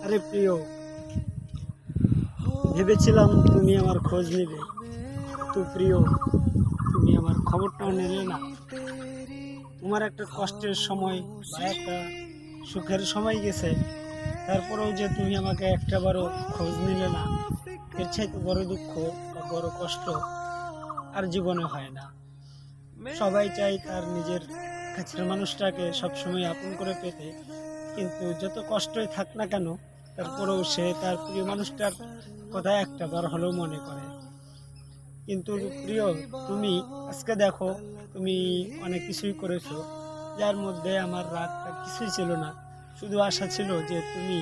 আরে প্রিয়, ভেবেছিলাম তুমি আমার খোঁজ নেবে, তো প্রিয় তুমি আমার খবরটাও নিলে না। তোমার একটা কষ্টের সময় বা একটা সুখের সময় গেছে, তারপরেও যে তুমি আমাকে একটাবারও খোঁজ নিলে না, এর চাইতে বড় দুঃখ বা বড় কষ্ট আর জীবনে হয় না। সবাই চায় তার নিজের কাছের মানুষটাকে সবসময় আপন করে পেতে, কিন্তু যত কষ্টই থাক না কেন তারপরেও সে তার প্রিয় মানুষটার কথা একটাবার হলেও মনে করে। কিন্তু প্রিয়, তুমি আজকে দেখো, তুমি অনেক কিছুই করেছো, যার মধ্যে আমার রাগটা কিছুই ছিল না। শুধু আশা ছিল যে তুমি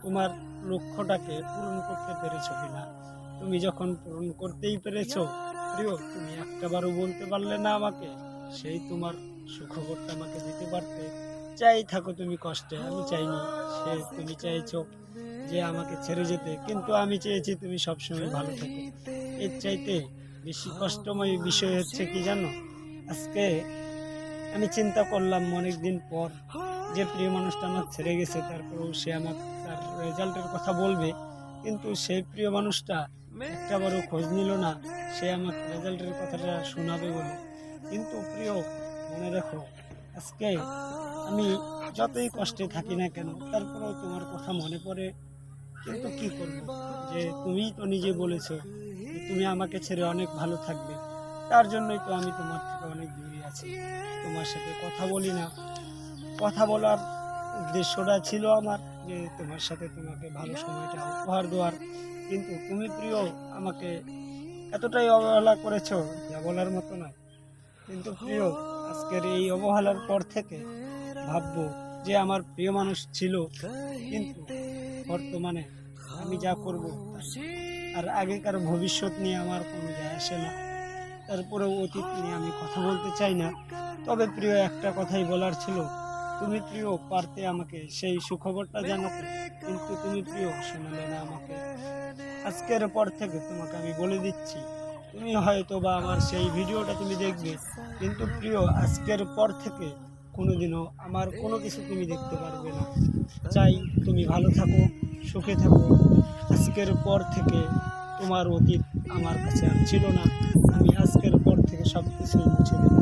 তোমার লক্ষ্যটাকে পূরণ করতে পেরেছো কিনা। তুমি যখন পূরণ করতেই পেরেছো প্রিয়, তুমি একটাবারও বলতে পারলে না আমাকে, সেই তোমার সুখবরটা আমাকে দিতে পারতে। চাই থাকো তুমি কষ্টে, আমি চাইনি। সে তুমি চাইছো যে আমাকে ছেড়ে যেতে, কিন্তু আমি চেয়েছি তুমি সবসময় ভালো থাকো। এর চাইতে বেশি কষ্টময় বিষয় হচ্ছে কি জানো, আজকে আমি চিন্তা করলাম অনেক দিন পর যে প্রিয় মানুষটা আমার ছেড়ে গেছে, তারপরেও সে আমার তার রেজাল্টের কথা বলবে, কিন্তু সেই প্রিয় মানুষটা একটাবারও খোঁজ নিল না সে আমার রেজাল্টের কথাটা শোনাবে বলে। কিন্তু প্রিয়, মনে রাখো, আজকে আমি যতই কষ্টে থাকি না কেন তারপরেও তোমার কথা মনে পড়ে। কিন্তু কি করব, যে তুমিই তো নিজে বলেছো যে তুমি আমাকে ছেড়ে অনেক ভালো থাকবে, তার জন্যই তো আমি তোমার থেকে অনেক দূরে আছি, তোমার সাথে কথা বলি না। কথা বলার উদ্দেশ্যটা ছিল আমার যে তোমার সাথে তোমাকে ভালো সময়টা উপহার দেওয়ার, কিন্তু তুমি প্রিয় আমাকে এতটাই অবহেলা করেছো যা বলার মতো নয়। কিন্তু প্রিয়, আজকের এই অবহেলার পর থেকে ভাববো যে আমার প্রিয় মানুষ ছিল, কিন্তু বর্তমানে আমি যা করব আর আগেকার ভবিষ্যৎ নিয়ে আমার কোনো যায় আসে না। তারপরেও অতীত নিয়ে আমি কথা বলতে চাই না। তবে প্রিয়, একটা কথাই বলার ছিল, তুমি প্রিয় পারতে আমাকে সেই সুখবরটা জানাতে, কিন্তু তুমি প্রিয় শোনালে না আমাকে। আজকের পর থেকে তোমাকে আমি বলে দিচ্ছি, তুমি হয়তো বা আমার সেই ভিডিওটা তুমি দেখবে, কিন্তু প্রিয় আজকের পর থেকে কোনোদিনও আমার কোনো কিছু তুমি দেখতে পারবে না। চাই তুমি ভালো থাকো, সুখে থাকো। আজকের পর থেকে তোমার অতীত আমার কাছে আর ছিল না, আমি আজকের পর থেকে সব কিছুই মুছে দেব।